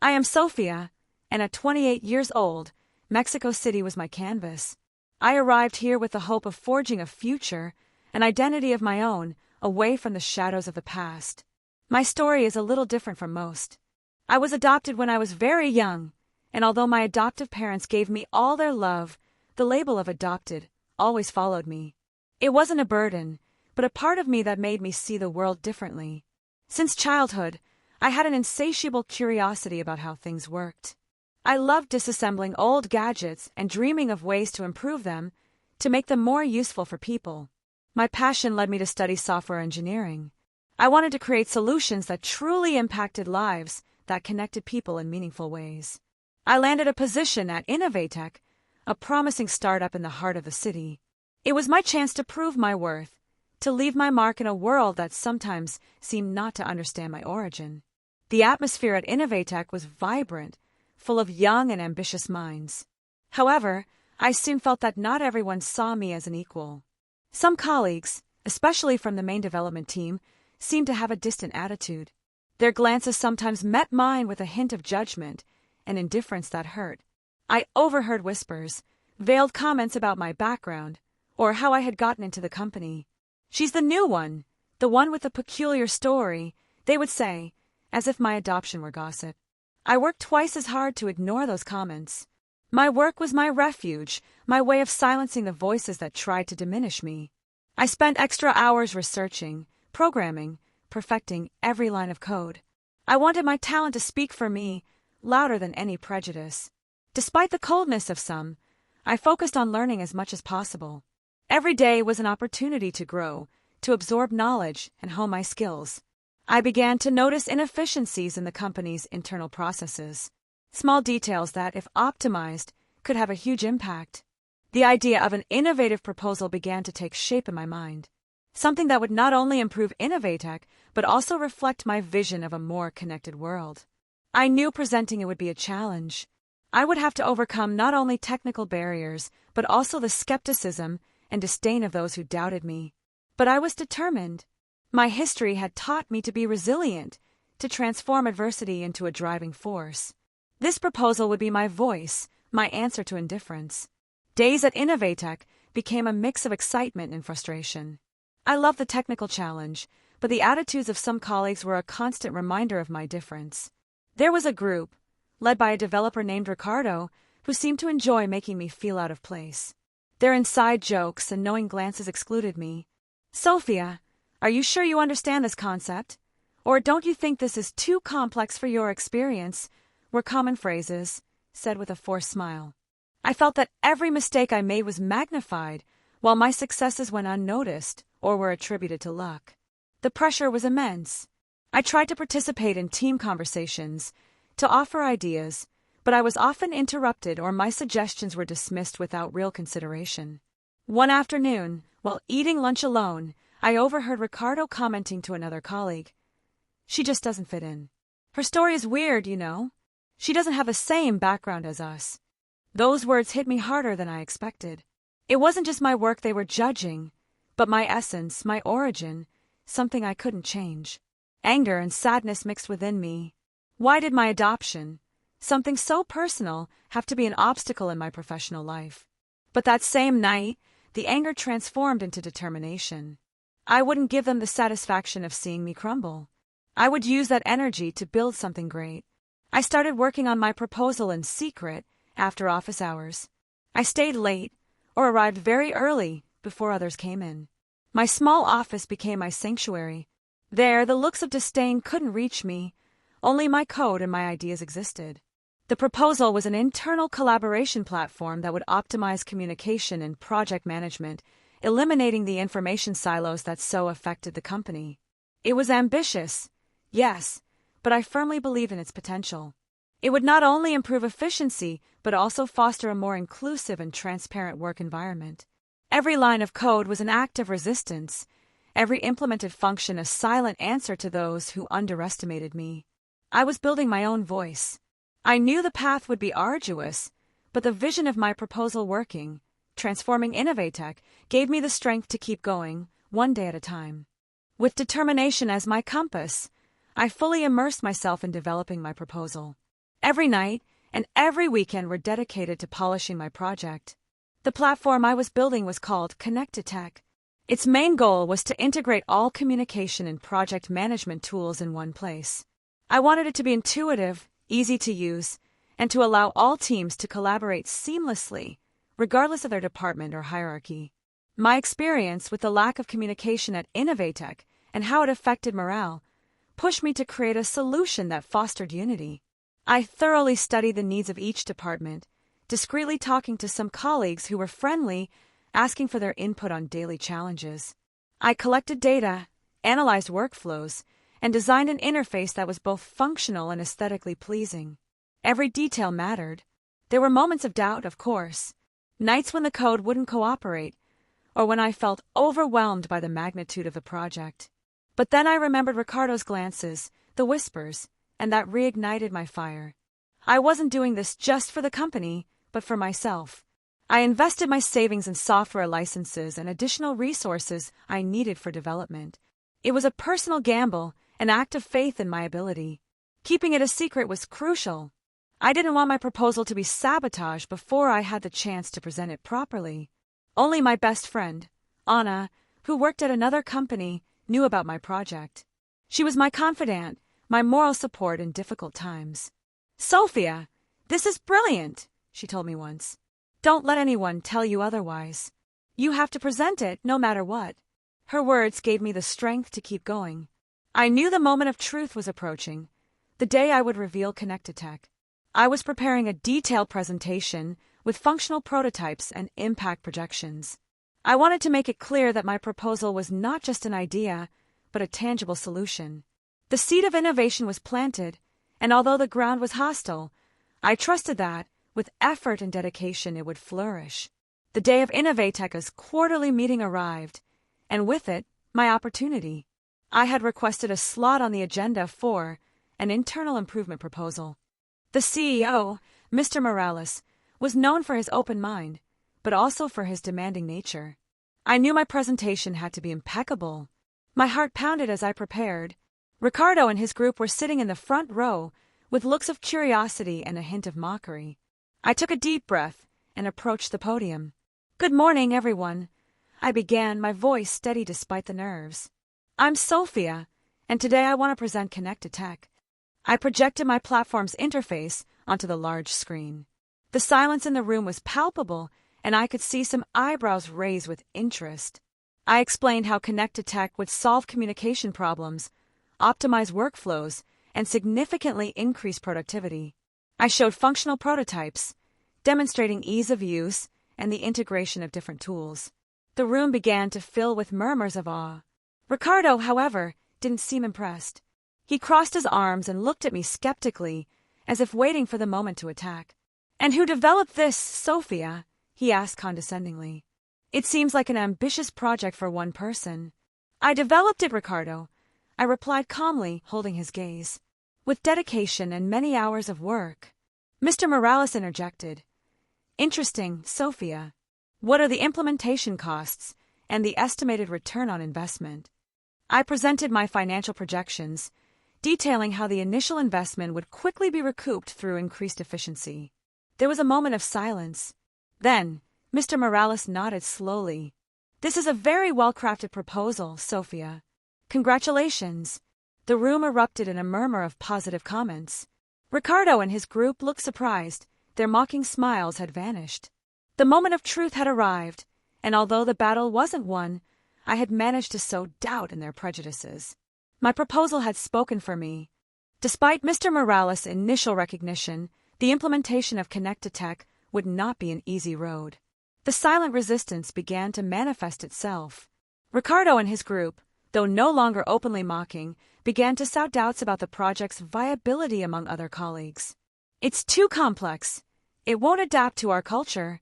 I am Sofía, and at 28 years old, Mexico City was my canvas. I arrived here with the hope of forging a future, an identity of my own, away from the shadows of the past. My story is a little different from most. I was adopted when I was very young, and although my adoptive parents gave me all their love, the label of adopted always followed me. It wasn't a burden, but a part of me that made me see the world differently. Since childhood, I had an insatiable curiosity about how things worked. I loved disassembling old gadgets and dreaming of ways to improve them, to make them more useful for people. My passion led me to study software engineering. I wanted to create solutions that truly impacted lives, that connected people in meaningful ways. I landed a position at Innovatech, a promising startup in the heart of the city. It was my chance to prove my worth, to leave my mark in a world that sometimes seemed not to understand my origin. The atmosphere at Innovatech was vibrant, full of young and ambitious minds. However, I soon felt that not everyone saw me as an equal. Some colleagues, especially from the main development team, seemed to have a distant attitude. Their glances sometimes met mine with a hint of judgment and indifference that hurt. I overheard whispers, veiled comments about my background, or how I had gotten into the company. "She's the new one, the one with the peculiar story," they would say, as if my adoption were gossip. I worked twice as hard to ignore those comments. My work was my refuge, my way of silencing the voices that tried to diminish me. I spent extra hours researching, programming, perfecting every line of code. I wanted my talent to speak for me, louder than any prejudice. Despite the coldness of some, I focused on learning as much as possible. Every day was an opportunity to grow, to absorb knowledge and hone my skills. I began to notice inefficiencies in the company's internal processes. Small details that, if optimized, could have a huge impact. The idea of an innovative proposal began to take shape in my mind. Something that would not only improve Innovatech, but also reflect my vision of a more connected world. I knew presenting it would be a challenge. I would have to overcome not only technical barriers, but also the skepticism and disdain of those who doubted me. But I was determined. My history had taught me to be resilient, to transform adversity into a driving force. This proposal would be my voice, my answer to indifference. Days at Innovatech became a mix of excitement and frustration. I loved the technical challenge, but the attitudes of some colleagues were a constant reminder of my difference. There was a group, led by a developer named Ricardo, who seemed to enjoy making me feel out of place. Their inside jokes and knowing glances excluded me. "Sofía, are you sure you understand this concept? Or don't you think this is too complex for your experience?" were common phrases, said with a forced smile. I felt that every mistake I made was magnified, while my successes went unnoticed or were attributed to luck. The pressure was immense. I tried to participate in team conversations, to offer ideas, but I was often interrupted or my suggestions were dismissed without real consideration. One afternoon, while eating lunch alone, I overheard Ricardo commenting to another colleague, "She just doesn't fit in. Her story is weird, you know. She doesn't have the same background as us." Those words hit me harder than I expected. It wasn't just my work they were judging, but my essence, my origin, something I couldn't change. Anger and sadness mixed within me. Why did my adoption, something so personal, have to be an obstacle in my professional life? But that same night, the anger transformed into determination. I wouldn't give them the satisfaction of seeing me crumble. I would use that energy to build something great. I started working on my proposal in secret after office hours. I stayed late or arrived very early before others came in. My small office became my sanctuary. There, the looks of disdain couldn't reach me. Only my code and my ideas existed. The proposal was an internal collaboration platform that would optimize communication and project management, eliminating the information silos that so affected the company. It was ambitious, yes, but I firmly believe in its potential. It would not only improve efficiency, but also foster a more inclusive and transparent work environment. Every line of code was an act of resistance, every implemented function a silent answer to those who underestimated me. I was building my own voice. I knew the path would be arduous, but the vision of my proposal working, transforming Innovatech, gave me the strength to keep going, one day at a time. With determination as my compass, I fully immersed myself in developing my proposal. Every night and every weekend were dedicated to polishing my project. The platform I was building was called ConectaTech. Its main goal was to integrate all communication and project management tools in one place. I wanted it to be intuitive, easy to use, and to allow all teams to collaborate seamlessly, regardless of their department or hierarchy. My experience with the lack of communication at Innovatech and how it affected morale pushed me to create a solution that fostered unity. I thoroughly studied the needs of each department, discreetly talking to some colleagues who were friendly, asking for their input on daily challenges. I collected data, analyzed workflows, and designed an interface that was both functional and aesthetically pleasing. Every detail mattered. There were moments of doubt, of course, nights when the code wouldn't cooperate, or when I felt overwhelmed by the magnitude of the project. But then I remembered Ricardo's glances, the whispers, and that reignited my fire. I wasn't doing this just for the company, but for myself. I invested my savings in software licenses and additional resources I needed for development. It was a personal gamble, an act of faith in my ability. Keeping it a secret was crucial. I didn't want my proposal to be sabotaged before I had the chance to present it properly. Only my best friend, Anna, who worked at another company, knew about my project. She was my confidant, my moral support in difficult times. "Sofía, this is brilliant," she told me once. "Don't let anyone tell you otherwise. You have to present it no matter what." Her words gave me the strength to keep going. I knew the moment of truth was approaching, the day I would reveal ConectaTech. I was preparing a detailed presentation with functional prototypes and impact projections. I wanted to make it clear that my proposal was not just an idea, but a tangible solution. The seed of innovation was planted, and although the ground was hostile, I trusted that, with effort and dedication, it would flourish. The day of Innovatech's quarterly meeting arrived, and with it, my opportunity. I had requested a slot on the agenda for an internal improvement proposal. The CEO, Mr. Morales, was known for his open mind, but also for his demanding nature. I knew my presentation had to be impeccable. My heart pounded as I prepared. Ricardo and his group were sitting in the front row with looks of curiosity and a hint of mockery. I took a deep breath and approached the podium. "Good morning, everyone," I began, my voice steady despite the nerves. "I'm Sofía, and today I want to present ConectaTech." I projected my platform's interface onto the large screen. The silence in the room was palpable, and I could see some eyebrows raised with interest. I explained how ConectaTech would solve communication problems, optimize workflows, and significantly increase productivity. I showed functional prototypes, demonstrating ease of use and the integration of different tools. The room began to fill with murmurs of awe. Ricardo, however, didn't seem impressed. He crossed his arms and looked at me skeptically, as if waiting for the moment to attack. "And who developed this, Sofía?" he asked condescendingly. "It seems like an ambitious project for one person." "I developed it, Ricardo," I replied calmly, holding his gaze. "With dedication and many hours of work." Mr. Morales interjected. "Interesting, Sofía. What are the implementation costs and the estimated return on investment?" I presented my financial projections, detailing how the initial investment would quickly be recouped through increased efficiency. There was a moment of silence. Then, Mr. Morales nodded slowly. "This is a very well-crafted proposal, Sofía. Congratulations." The room erupted in a murmur of positive comments. Ricardo and his group looked surprised. Their mocking smiles had vanished. The moment of truth had arrived, and although the battle wasn't won, I had managed to sow doubt in their prejudices. My proposal had spoken for me. Despite Mr. Morales' initial recognition, the implementation of ConectaTech would not be an easy road. The silent resistance began to manifest itself. Ricardo and his group, though no longer openly mocking, began to sow doubts about the project's viability among other colleagues. "It's too complex. It won't adapt to our culture.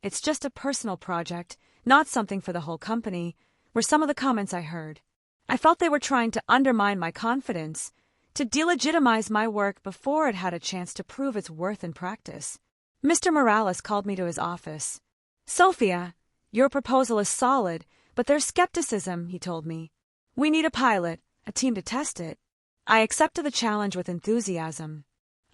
It's just a personal project, not something for the whole company," were some of the comments I heard. I felt they were trying to undermine my confidence, to delegitimize my work before it had a chance to prove its worth in practice. Mr. Morales called me to his office. "Sofía, your proposal is solid, but there's skepticism," he told me. "We need a pilot, a team to test it." I accepted the challenge with enthusiasm.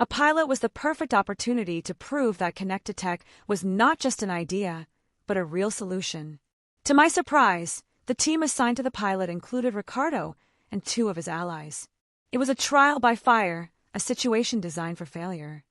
A pilot was the perfect opportunity to prove that ConectaTech was not just an idea, but a real solution. To my surprise, the team assigned to the pilot included Ricardo and 2 of his allies. It was a trial by fire, a situation designed for failure.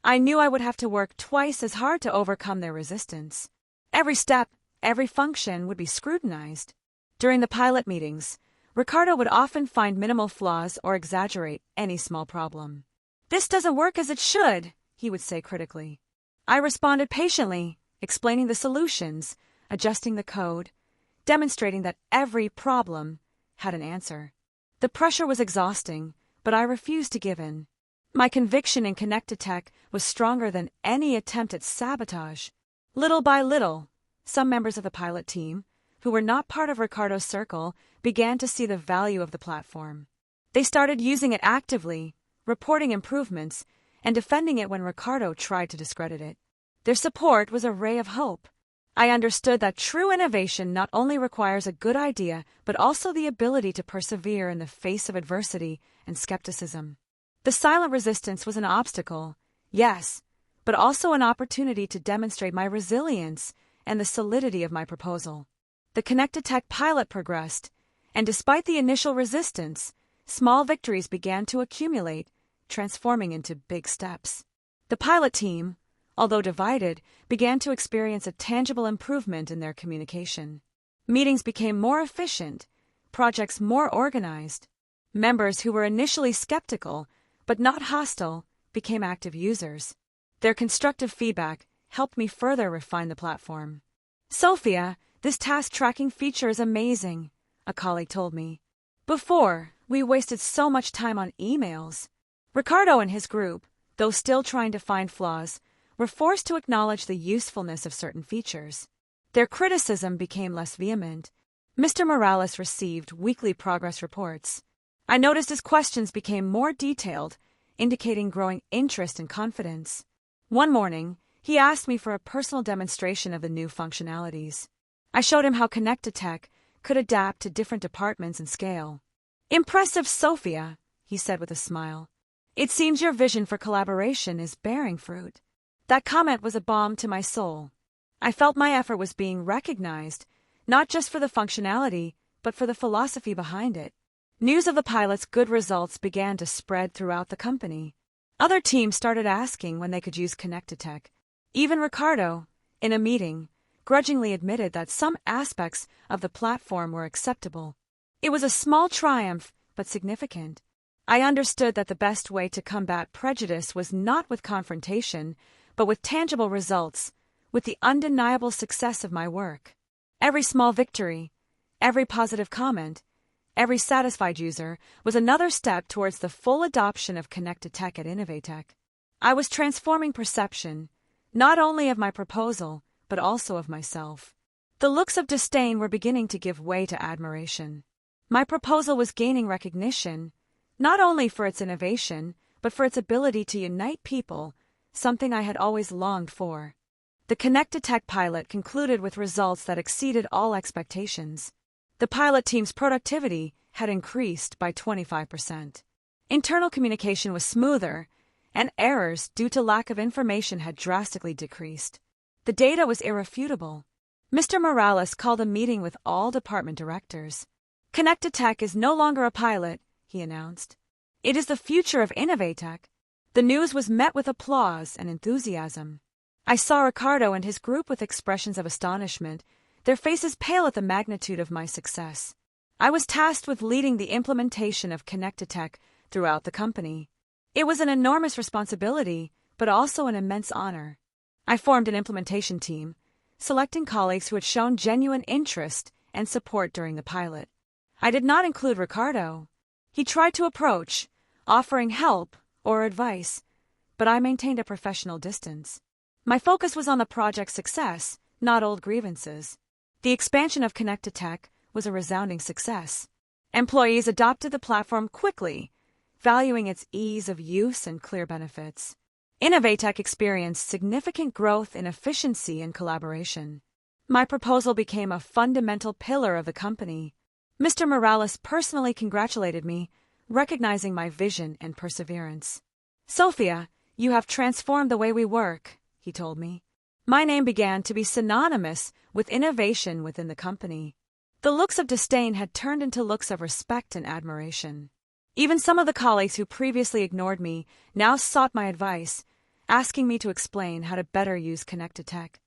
I knew I would have to work twice as hard to overcome their resistance. Every step, every function would be scrutinized. During the pilot meetings, Ricardo would often find minimal flaws or exaggerate any small problem. "This doesn't work as it should," he would say critically. I responded patiently, explaining the solutions, adjusting the code, demonstrating that every problem had an answer. The pressure was exhausting, but I refused to give in. My conviction in ConectaTech was stronger than any attempt at sabotage. Little by little, some members of the pilot team, who were not part of Ricardo's circle, began to see the value of the platform. They started using it actively, reporting improvements, and defending it when Ricardo tried to discredit it. Their support was a ray of hope. I understood that true innovation not only requires a good idea, but also the ability to persevere in the face of adversity and skepticism. The silent resistance was an obstacle, yes, but also an opportunity to demonstrate my resilience and the solidity of my proposal. The ConectaTech pilot progressed, and despite the initial resistance, small victories began to accumulate, transforming into big steps. The pilot team, although divided, began to experience a tangible improvement in their communication. Meetings became more efficient, projects more organized. Members who were initially skeptical, but not hostile, became active users. Their constructive feedback helped me further refine the platform. "Sofía, this task tracking feature is amazing," a colleague told me. "Before, we wasted so much time on emails." Ricardo and his group, though still trying to find flaws, were forced to acknowledge the usefulness of certain features. Their criticism became less vehement. Mr. Morales received weekly progress reports. I noticed his questions became more detailed, indicating growing interest and confidence. One morning, he asked me for a personal demonstration of the new functionalities. I showed him how ConectaTech could adapt to different departments and scale. "Impressive, Sofía," he said with a smile. "It seems your vision for collaboration is bearing fruit." That comment was a balm to my soul. I felt my effort was being recognized, not just for the functionality, but for the philosophy behind it. News of the pilot's good results began to spread throughout the company. Other teams started asking when they could use ConectaTech. Even Ricardo, in a meeting, grudgingly admitted that some aspects of the platform were acceptable. It was a small triumph, but significant. I understood that the best way to combat prejudice was not with confrontation, but with tangible results, with the undeniable success of my work. Every small victory, every positive comment, every satisfied user was another step towards the full adoption of ConectaTech at Innovatech. I was transforming perception, not only of my proposal, but also of myself. The looks of disdain were beginning to give way to admiration. My proposal was gaining recognition, not only for its innovation, but for its ability to unite people, something I had always longed for. The ConectaTech pilot concluded with results that exceeded all expectations. The pilot team's productivity had increased by 25%. Internal communication was smoother, and errors due to lack of information had drastically decreased. The data was irrefutable. Mr. Morales called a meeting with all department directors. "ConectaTech is no longer a pilot," he announced. "It is the future of Innovatech." The news was met with applause and enthusiasm. I saw Ricardo and his group with expressions of astonishment, their faces pale at the magnitude of my success. I was tasked with leading the implementation of ConectaTech throughout the company. It was an enormous responsibility, but also an immense honor. I formed an implementation team, selecting colleagues who had shown genuine interest and support during the pilot. I did not include Ricardo. He tried to approach, offering help or advice, but I maintained a professional distance. My focus was on the project's success, not old grievances. The expansion of ConectaTech was a resounding success. Employees adopted the platform quickly, valuing its ease of use and clear benefits. Innovatech experienced significant growth in efficiency and collaboration. My proposal became a fundamental pillar of the company. Mr. Morales personally congratulated me, recognizing my vision and perseverance. "Sofía, You have transformed the way we work, he told me. My name began to be synonymous with innovation within the company. The looks of disdain had turned into looks of respect and admiration. Even some of the colleagues who previously ignored me now sought my advice, asking me to explain how to better use ConectaTech.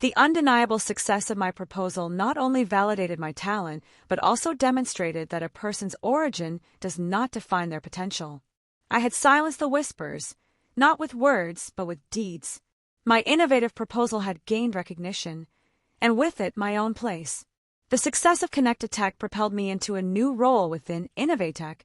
The undeniable success of my proposal not only validated my talent, but also demonstrated that a person's origin does not define their potential. I had silenced the whispers, not with words, but with deeds. My innovative proposal had gained recognition, and with it my own place. The success of ConectaTech propelled me into a new role within Innovatech,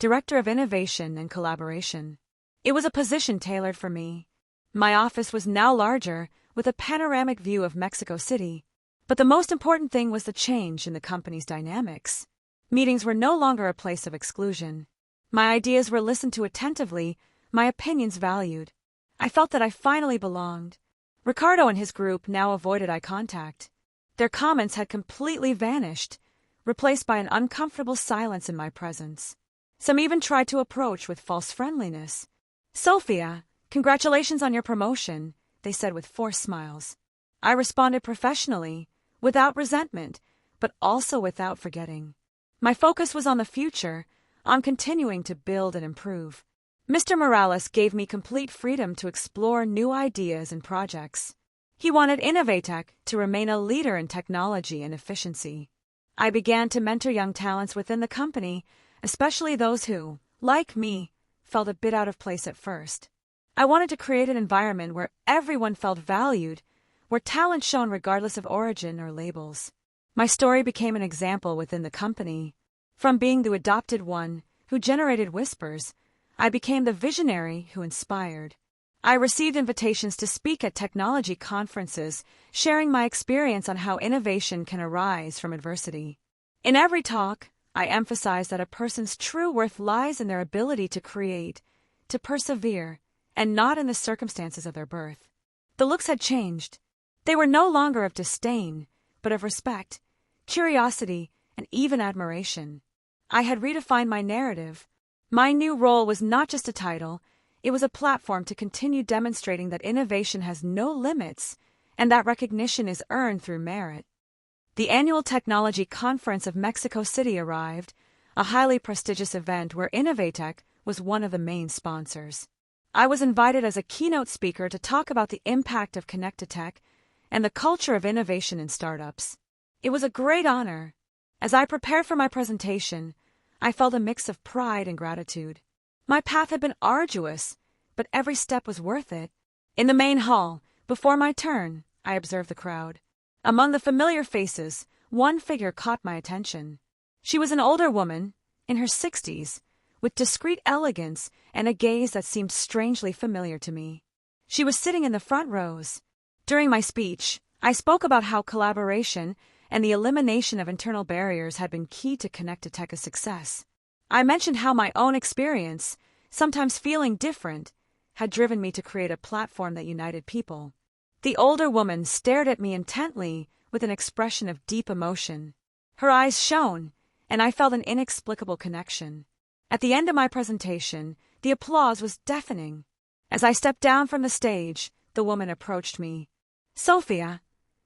Director of Innovation and Collaboration. It was a position tailored for me. My office was now larger, with a panoramic view of Mexico City. But the most important thing was the change in the company's dynamics. Meetings were no longer a place of exclusion. My ideas were listened to attentively, my opinions valued. I felt that I finally belonged. Ricardo and his group now avoided eye contact. Their comments had completely vanished, replaced by an uncomfortable silence in my presence. Some even tried to approach with false friendliness. "Sofía, congratulations on your promotion," they said with forced smiles. I responded professionally, without resentment, but also without forgetting. My focus was on the future, on continuing to build and improve. Mr. Morales gave me complete freedom to explore new ideas and projects. He wanted Innovatech to remain a leader in technology and efficiency. I began to mentor young talents within the company, especially those who, like me, felt a bit out of place at first. I wanted to create an environment where everyone felt valued, where talent shone regardless of origin or labels. My story became an example within the company. From being the adopted one who generated whispers, I became the visionary who inspired. I received invitations to speak at technology conferences, sharing my experience on how innovation can arise from adversity. In every talk, I emphasized that a person's true worth lies in their ability to create, to persevere, and not in the circumstances of their birth. The looks had changed. They were no longer of disdain, but of respect, curiosity, and even admiration. I had redefined my narrative. My new role was not just a title, it was a platform to continue demonstrating that innovation has no limits and that recognition is earned through merit. The annual Technology Conference of Mexico City arrived, a highly prestigious event where Innovatech was one of the main sponsors. I was invited as a keynote speaker to talk about the impact of ConectaTech and the culture of innovation in startups. It was a great honor. As I prepared for my presentation, I felt a mix of pride and gratitude. My path had been arduous, but every step was worth it. In the main hall, before my turn, I observed the crowd. Among the familiar faces, one figure caught my attention. She was an older woman, in her 60s, with discreet elegance and a gaze that seemed strangely familiar to me. She was sitting in the front rows. During my speech, I spoke about how collaboration and the elimination of internal barriers had been key to ConectaTech's success. I mentioned how my own experience, sometimes feeling different, had driven me to create a platform that united people. The older woman stared at me intently with an expression of deep emotion. Her eyes shone, and I felt an inexplicable connection. At the end of my presentation, the applause was deafening. As I stepped down from the stage, the woman approached me. "Sofía,"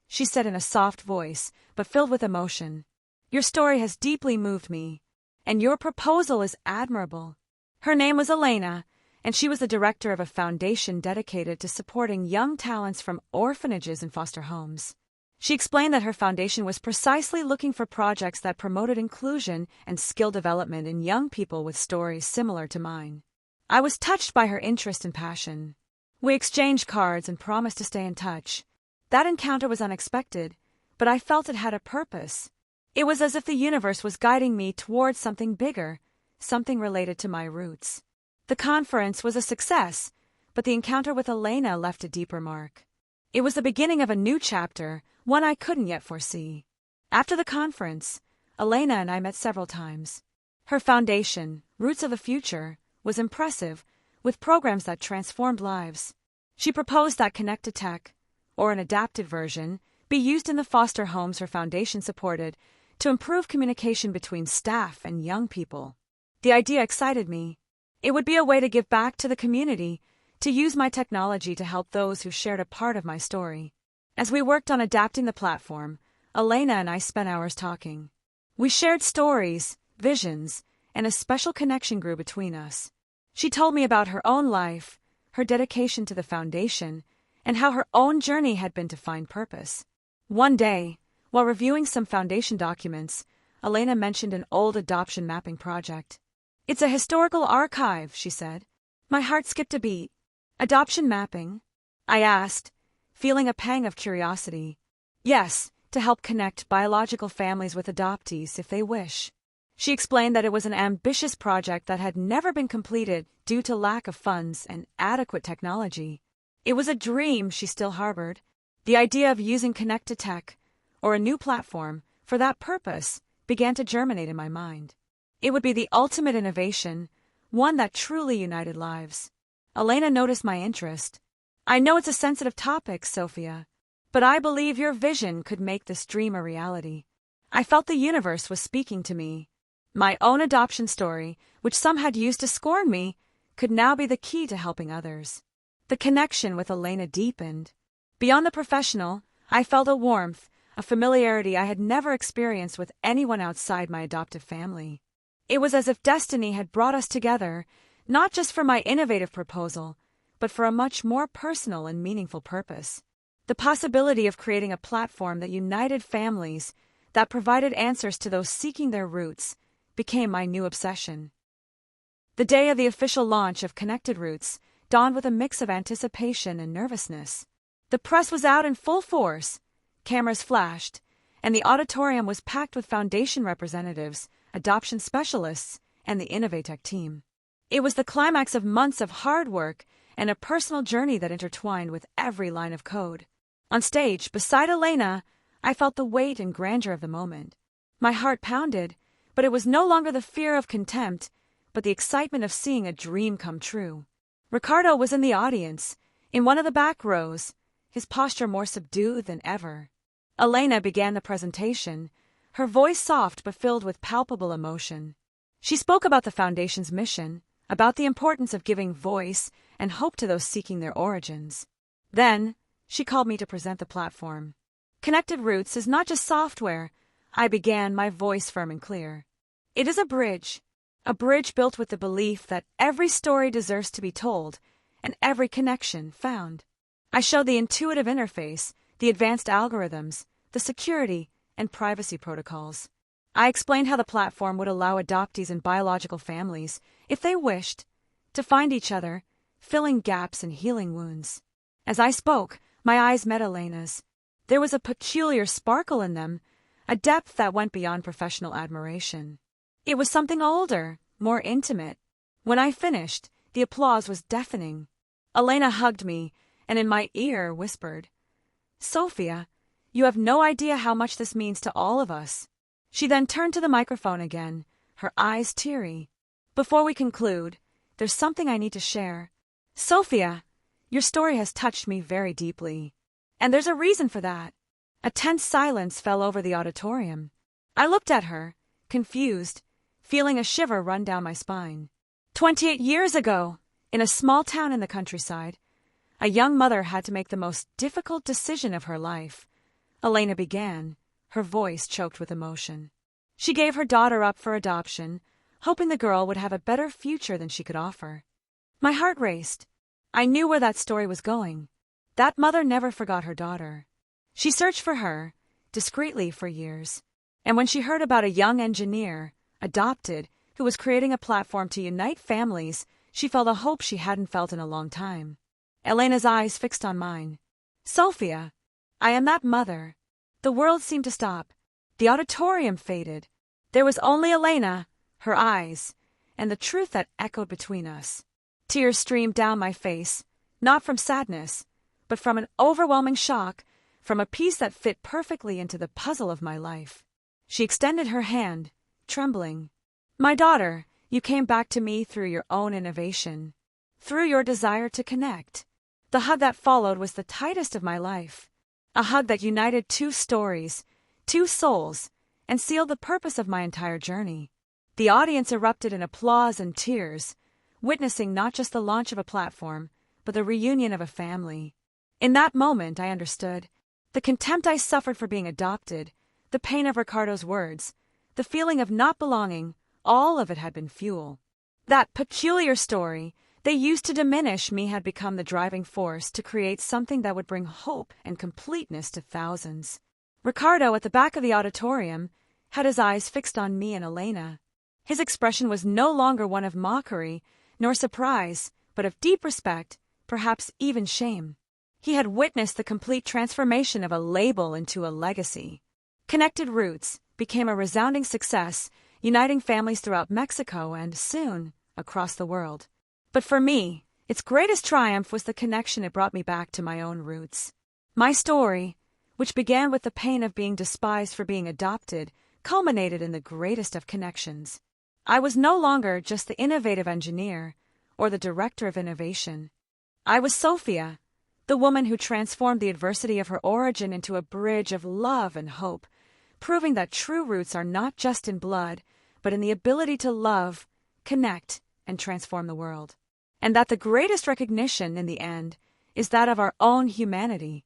she said in a soft voice, but filled with emotion, "your story has deeply moved me, and your proposal is admirable." Her name was Elena, and she was the director of a foundation dedicated to supporting young talents from orphanages and foster homes. She explained that her foundation was precisely looking for projects that promoted inclusion and skill development in young people with stories similar to mine. I was touched by her interest and passion. We exchanged cards and promised to stay in touch. That encounter was unexpected, but I felt it had a purpose. It was as if the universe was guiding me towards something bigger, something related to my roots. The conference was a success, but the encounter with Elena left a deeper mark. It was the beginning of a new chapter, one I couldn't yet foresee. After the conference, Elena and I met several times. Her foundation, Roots of the Future, was impressive, with programs that transformed lives. She proposed that ConectaTech, or an adapted version, be used in the foster homes her foundation supported to improve communication between staff and young people. The idea excited me. It would be a way to give back to the community, to use my technology to help those who shared a part of my story. As we worked on adapting the platform, Elena and I spent hours talking. We shared stories, visions, and a special connection grew between us. She told me about her own life, her dedication to the foundation, and how her own journey had been to find purpose. One day, while reviewing some foundation documents, Elena mentioned an old adoption mapping project. "It's a historical archive," she said. My heart skipped a beat. "Adoption mapping?" I asked, feeling a pang of curiosity. "Yes, to help connect biological families with adoptees if they wish." She explained that it was an ambitious project that had never been completed due to lack of funds and adequate technology. It was a dream she still harbored. The idea of using ConectaTech, or a new platform, for that purpose began to germinate in my mind. It would be the ultimate innovation, one that truly united lives. Elena noticed my interest. "I know it's a sensitive topic, Sofía, but I believe your vision could make this dream a reality." I felt the universe was speaking to me. My own adoption story, which some had used to scorn me, could now be the key to helping others. The connection with Elena deepened. Beyond the professional, I felt a warmth, a familiarity I had never experienced with anyone outside my adoptive family. It was as if destiny had brought us together, not just for my innovative proposal, but for a much more personal and meaningful purpose. The possibility of creating a platform that united families, that provided answers to those seeking their roots, became my new obsession. The day of the official launch of Connected Roots dawned with a mix of anticipation and nervousness. The press was out in full force, cameras flashed, and the auditorium was packed with foundation representatives, adoption specialists, and the Innovatech team. It was the climax of months of hard work and a personal journey that intertwined with every line of code. On stage, beside Elena, I felt the weight and grandeur of the moment. My heart pounded, but it was no longer the fear of contempt, but the excitement of seeing a dream come true. Ricardo was in the audience, in one of the back rows, his posture more subdued than ever. Elena began the presentation, her voice soft but filled with palpable emotion. She spoke about the Foundation's mission, about the importance of giving voice and hope to those seeking their origins. Then, she called me to present the platform. Connected Roots is not just software, I began, my voice firm and clear. It is a bridge built with the belief that every story deserves to be told and every connection found. I showed the intuitive interface, the advanced algorithms, the security and privacy protocols. I explained how the platform would allow adoptees and biological families, if they wished, to find each other, filling gaps and healing wounds. As I spoke, my eyes met Elena's. There was a peculiar sparkle in them, a depth that went beyond professional admiration. It was something older, more intimate. When I finished, the applause was deafening. Elena hugged me, and in my ear whispered, "Sofía, you have no idea how much this means to all of us." She then turned to the microphone again, her eyes teary. "Before we conclude, there's something I need to share. Sofía, your story has touched me very deeply. And there's a reason for that." A tense silence fell over the auditorium. I looked at her, confused, feeling a shiver run down my spine. 28 years ago, in a small town in the countryside, a young mother had to make the most difficult decision of her life. Elena began, her voice choked with emotion. She gave her daughter up for adoption, hoping the girl would have a better future than she could offer. My heart raced. I knew where that story was going. That mother never forgot her daughter. She searched for her, discreetly for years. And when she heard about a young engineer, adopted, who was creating a platform to unite families, she felt a hope she hadn't felt in a long time. Elena's eyes fixed on mine. "Sofía, I am that mother." The world seemed to stop. The auditorium faded. There was only Elena, her eyes, and the truth that echoed between us. Tears streamed down my face, not from sadness, but from an overwhelming shock, from a piece that fit perfectly into the puzzle of my life. She extended her hand, trembling. "My daughter, you came back to me through your own innovation, through your desire to connect." The hug that followed was the tightest of my life, a hug that united two stories, two souls, and sealed the purpose of my entire journey. The audience erupted in applause and tears, witnessing not just the launch of a platform, but the reunion of a family. In that moment, I understood. The contempt I suffered for being adopted, the pain of Ricardo's words, the feeling of not belonging, all of it had been fuel. That peculiar story they used to diminish me had become the driving force to create something that would bring hope and completeness to thousands. Ricardo, at the back of the auditorium, had his eyes fixed on me and Elena. His expression was no longer one of mockery, nor surprise, but of deep respect, perhaps even shame. He had witnessed the complete transformation of a label into a legacy. Connected Roots became a resounding success, uniting families throughout Mexico and, soon, across the world. But for me, its greatest triumph was the connection it brought me back to my own roots. My story, which began with the pain of being despised for being adopted, culminated in the greatest of connections. I was no longer just the innovative engineer or the director of innovation. I was Sofía, the woman who transformed the adversity of her origin into a bridge of love and hope, proving that true roots are not just in blood, but in the ability to love, connect, and transform the world. And that the greatest recognition, in the end, is that of our own humanity.